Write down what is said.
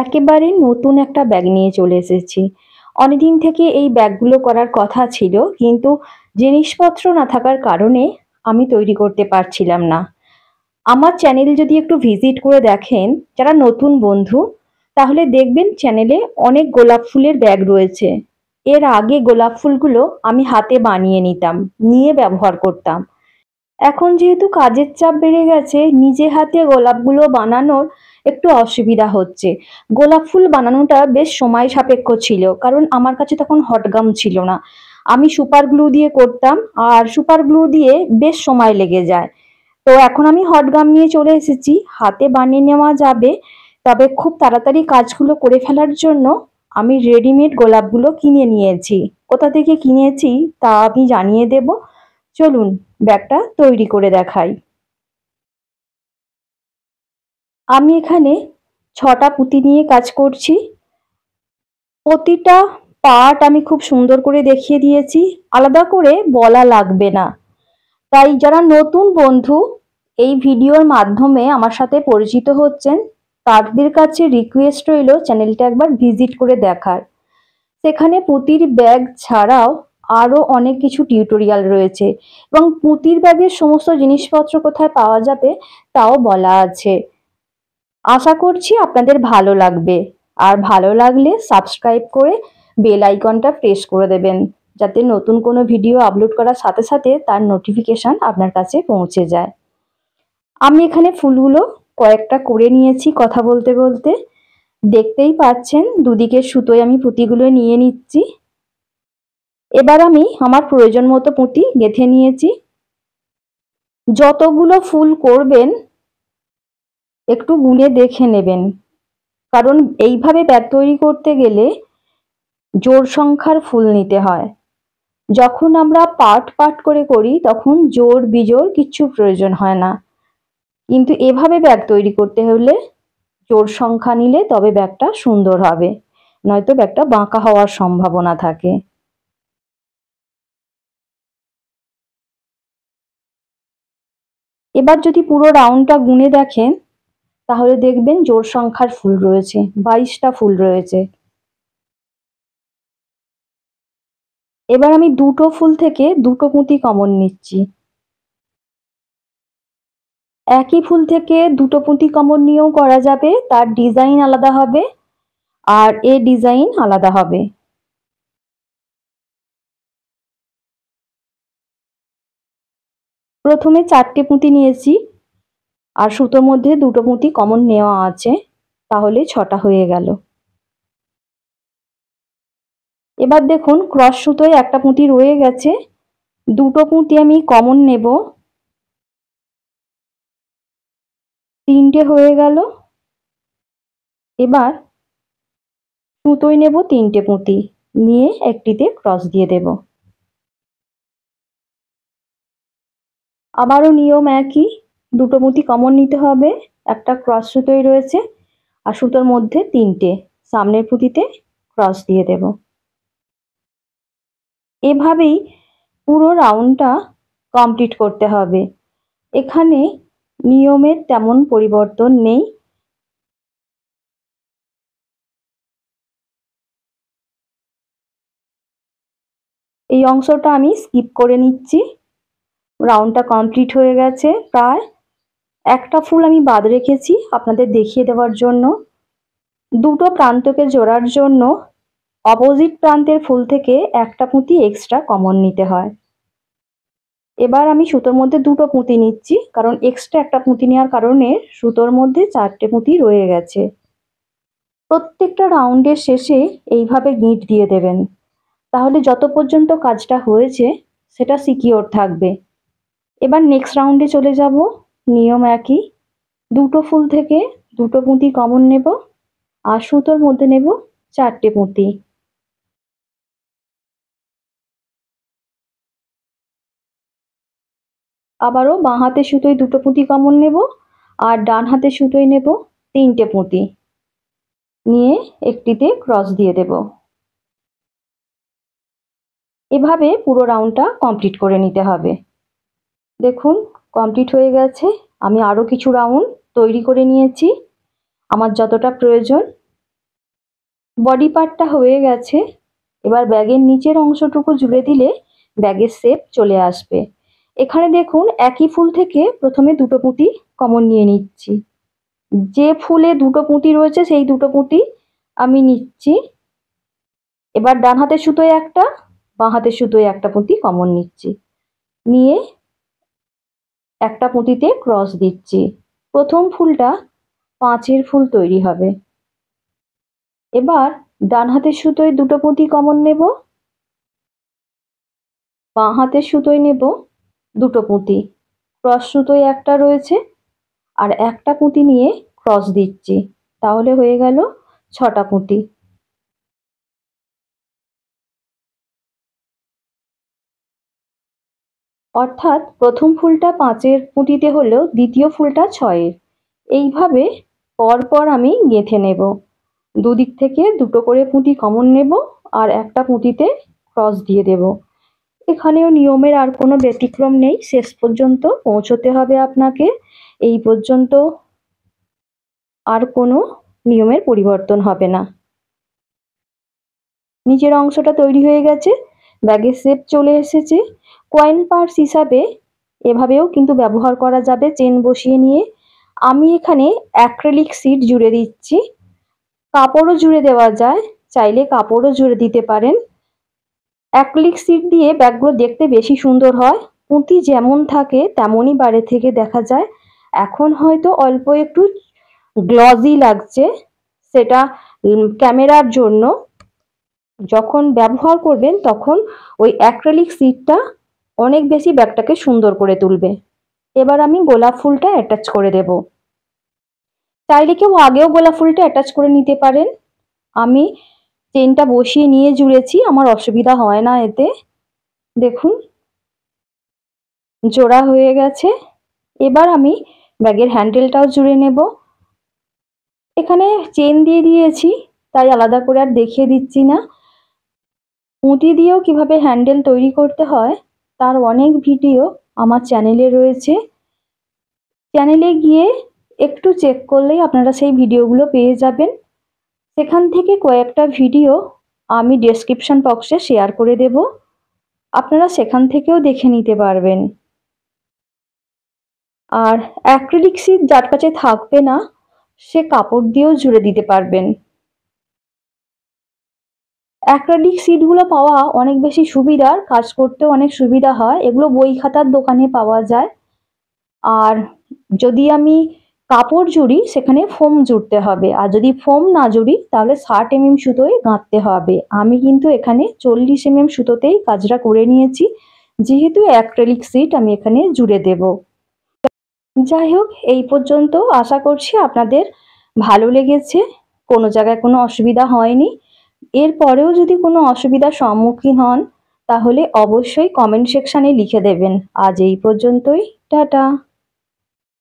একেবারে নতুন একটা ব্যাগ নিয়ে চলে এসেছি। অনেকদিন থেকে এই ব্যাগগুলো করার কথা ছিল, কিন্তু জিনিসপত্র না থাকার কারণে আমি তৈরি করতে পারছিলাম না। আমার চ্যানেল যদি একটু ভিজিট করে দেখেন, যারা নতুন বন্ধু, তাহলে দেখবেন চ্যানেলে অনেক গোলাপ ফুলের ব্যাগ রয়েছে। এর আগে গোলাপ ফুলগুলো আমি হাতে বানিয়ে নিতাম, নিয়ে ব্যবহার করতাম। এখন যেহেতু কাজের চাপ বেড়ে গেছে, নিজে হাতে গোলাপগুলো বানানোর একটু অসুবিধা হচ্ছে। গোলাপ ফুল বানানোটা বেশ সময় সাপেক্ষ ছিল, কারণ আমার কাছে তখন হটগাম ছিল না। আমি সুপার গ্লু দিয়ে করতাম, আর সুপার গ্লু দিয়ে বেশ সময় লেগে যায়। তো এখন আমি হটগাম নিয়ে চলে এসেছি, হাতে বানিয়ে নেওয়া যাবে। তবে খুব তাড়াতাড়ি কাজগুলো করে ফেলার জন্য আমি রেডিমেড গোলাপগুলো কিনে নিয়েছি। কোথা থেকে কিনেছি তা আমি জানিয়ে দেব। চলুন ব্যাগটা তৈরি করে দেখাই। আমি এখানে 6টা পুঁতি নিয়ে কাজ করছি। প্রতিটা পার্ট আমি খুব সুন্দর করে দেখিয়ে দিয়েছি, আলাদা করে বলা লাগবে না। তাই যারা নতুন বন্ধু এই ভিডিওর মাধ্যমে আমার সাথে পরিচিত হচ্ছেন, তাদের কাছে রিকোয়েস্ট রইল চ্যানেলটা একবার ভিজিট করে দেখার। সেখানে পুঁতির ব্যাগ ছাড়াও আরো অনেক কিছু টিউটোরিয়াল রয়েছে, এবং পুঁতির ব্যাগের সমস্ত জিনিসপত্র কোথায় পাওয়া যাবে তাও বলা আছে। আশা করছি আপনাদের ভালো লাগবে। আর ভালো লাগলে সাবস্ক্রাইব করে বেল আইকনটা প্রেস করে দেবেন, যাতে নতুন কোনো ভিডিও আপলোড করার সাথে সাথে তার নোটিফিকেশন আপনার কাছে পৌঁছে যায়। আমি এখানে ফুলগুলো কয়েকটা করে নিয়েছি কথা বলতে বলতে। দেখতেই পাচ্ছেন দুদিকের সুতোয় আমি পুঁতিগুলো নিয়ে নিচ্ছি। এবার আমি আমার প্রয়োজন মতো পুঁতি গেঁথে নিয়েছি। যতগুলো ফুল করবেন একটু গুনে দেখে নেবেন, কারণ এইভাবে ব্যাগ তৈরি করতে গেলে জোড় সংখ্যার ফুল নিতে হয়। যখন আমরা পার্ট পার্ট করে করি তখন জোড় বিজোড় কিচ্ছু প্রয়োজন হয় না, কিন্তু এভাবে ব্যাগ তৈরি করতে হলে জোড় সংখ্যা নিলে তবে ব্যাগটা সুন্দর হবে, নয়তো ব্যাগটা বাঁকা হওয়ার সম্ভাবনা থাকে। এবার যদি পুরো রাউন্ডটা গুনে দেখেন, তাহলে দেখবেন জোড় সংখ্যার ফুল রয়েছে, 22টা ফুল রয়েছে। এবার আমি দুটো ফুল থেকে দুটো পুঁতি কমন নিচ্ছি। একই ফুল থেকে দুটো পুঁতি কমন নিয়েও করা যাবে, তার ডিজাইন আলাদা হবে আর এর ডিজাইন আলাদা হবে। প্রথমে 4টে পুঁতি নিয়েছি, আর সুতোর মধ্যে দুটো পুঁতি কমন নেওয়া আছে, তাহলে 6টা হয়ে গেল। এবার দেখুন ক্রস সুতোয় একটা পুঁতি রয়ে গেছে, দুটো পুঁতি আমি কমন নেব, 3টে হয়ে গেল। এবার সুতোয় নেব 3টে পুঁতি, নিয়ে একটিতে ক্রস দিয়ে দেব। আবারও নিয়ম একই, দুটো পুঁতি কমন নিতে হবে, একটা ক্রস সুতোয় রয়েছে, আর সুতোর মধ্যে 3টে, সামনের পুঁতিতে ক্রস দিয়ে দেব। এভাবেই পুরো রাউন্ডটা কমপ্লিট করতে হবে। এখানে নিয়মের তেমন পরিবর্তন নেই। এই অংশটা আমি স্কিপ করে নিচ্ছি। রাউন্ডটা কমপ্লিট হয়ে গেছে প্রায়। একটা ফুল আমি বাদ রেখেছি আপনাদের দেখিয়ে দেওয়ার জন্য। দুটো প্রান্তকে জোড়ার জন্য অপোজিট প্রান্তের ফুল থেকে একটা পুঁতি এক্সট্রা কমন নিতে হয়। এবার আমি সুতোর মধ্যে দুটো পুঁতি নিচ্ছি, কারণ এক্সট্রা একটা পুঁতি নেওয়ার কারণে সুতোর মধ্যে 4টে পুঁতি রয়ে গেছে। প্রত্যেকটা রাউন্ডের শেষে এইভাবে গিঁট দিয়ে দেবেন, তাহলে যত পর্যন্ত কাজটা হয়েছে সেটা সিকিওর থাকবে। এবার নেক্সট রাউন্ডে চলে যাব। নিয়ম একই, দুটো ফুল থেকে দুটো পুঁতি কমন নেব, আর সুতোর মধ্যে নেব 4টে পুঁতি। আবারও বাঁ হাতের সুতোয় দুটো পুঁতি কমন নেব, আর ডান হাতের সুতোয় নেব 3টে পুঁতি, নিয়ে একটিতে ক্রস দিয়ে দেব। এভাবে পুরো রাউন্ডটা কমপ্লিট করে নিতে হবে। দেখুন কমপ্লিট হয়ে গেছে। আমি আরও কিছু রাউন্ড তৈরি করে নিয়েছি আমার যতটা প্রয়োজন। বডি পার্টটা হয়ে গেছে। এবার ব্যাগের নিচের অংশটুকু জুড়ে দিলে ব্যাগের শেপ চলে আসবে। এখানে দেখুন একই ফুল থেকে প্রথমে দুটো পুঁতি কমন নিয়ে নিচ্ছি। যে ফুলে দুটো পুঁতি রয়েছে সেই দুটো পুঁতি আমি নিচ্ছি। এবার ডান হাতের সুতোয় একটা, বাঁ হাতের সুতোয় একটা পুঁতি কমন নিচ্ছি, নিয়ে একটা পুঁতিতে ক্রস দিচ্ছি। প্রথম ফুলটা 5-এর ফুল তৈরি হবে। এবার ডান হাতের সুতোয় দুটো পুঁতি কমন নেব, বাঁ হাতের সুতোয় নেব দুটো পুঁতি, ক্রস সুতোয় একটা রয়েছে আর একটা পুঁতি নিয়ে ক্রস দিচ্ছি, তাহলে হয়ে গেল 6টা পুঁতি। অর্থাৎ প্রথম ফুলটা 5-এর পুঁতিতে হলেও দ্বিতীয় ফুলটা 6-এর। এইভাবে পরপর আমি গেঁথে নেব। দুদিক থেকে দুটো করে পুঁতি কমন নেব আর একটা পুঁতিতে ক্রস দিয়ে দেব। এখানেও নিয়মের আর কোনো ব্যতিক্রম নেই, শেষ পর্যন্ত পৌঁছতে হবে আপনাকে। এই পর্যন্ত আর কোনো নিয়মের পরিবর্তন হবে না। নিচের অংশটা তৈরি হয়ে গেছে, ব্যাগের শেপ চলে এসেছে। কয়েন পার্স হিসাবে এভাবেও কিন্তু ব্যবহার করা যাবে চেন বসিয়ে নিয়ে। আমি এখানে অ্যাক্রিলিক শিট জুড়ে দিচ্ছি, কাপড়ও জুড়ে দেওয়া যায়, চাইলে কাপড়ও জুড়ে দিতে পারেন। অ্যাক্রিলিক শিট দিয়ে ব্যাগগুলো দেখতে বেশি সুন্দর হয়, পুঁতি যেমন থাকে তেমনই বাইরে থেকে দেখা যায়। এখন হয়তো অল্প একটু গ্লজি লাগছে, সেটা ক্যামেরার জন্য। যখন ব্যবহার করবেন তখন ওই অ্যাক্রিলিক শিটটা অনেক বেশি ব্যাগটাকে সুন্দর করে তুলবে। এবার আমি গোলাপ ফুলটা অ্যাটাচ করে দেব। চাইলে কেউ আগেও গোলাপ ফুলটা অ্যাটাচ করে নিতে পারেন। আমি চেনটা বসিয়ে নিয়ে জুড়েছি, আমার অসুবিধা হয় না এতে। দেখুন জোড়া হয়ে গেছে। এবার আমি ব্যাগের হ্যান্ডেলটাও জুড়ে নেব। এখানে চেন দিয়ে দিয়েছি তাই আলাদা করে আর দেখিয়ে দিচ্ছি না। পুঁতি দিয়েও কিভাবে হ্যান্ডেল তৈরি করতে হয় তার অনেক ভিডিও আমার চ্যানেলে রয়েছে। চ্যানেলে গিয়ে একটু চেক করলেই আপনারা সেই ভিডিওগুলো পেয়ে যাবেন। সেখান থেকে কয়েকটা ভিডিও আমি ডেসক্রিপশন বক্সে শেয়ার করে দেব, আপনারা সেখান থেকেও দেখে নিতে পারবেন। আর অ্যাক্রিলিক শিট যার কাছে থাকবে না সে কাপড় দিয়েও জুড়ে দিতে পারবেন। অ্যাক্রিলিক শিটগুলো পাওয়া অনেক বেশি সুবিধার, কাজ করতেও অনেক সুবিধা হয়। এগুলো বই খাতার দোকানে পাওয়া যায়। আর যদি আমি কাপড় জুড়ি সেখানে ফোম জুড়তে হবে, আর যদি ফোম না জুড়ি তাহলে 60 mm সুতোয় গাঁথতে হবে। আমি কিন্তু এখানে 40 mm সুতোতেই কাজটা করে নিয়েছি, যেহেতু অ্যাক্রিলিক শিট আমি এখানে জুড়ে দেব। যাই হোক, এই পর্যন্ত আশা করছি আপনাদের ভালো লেগেছে, কোনো জায়গায় কোনো অসুবিধা হয়নি। এরপরেও যদি কোনো অসুবিধার সম্মুখীন হন তাহলে অবশ্যই কমেন্ট সেকশানে লিখে দেবেন। আজ এই পর্যন্তই, টাটা।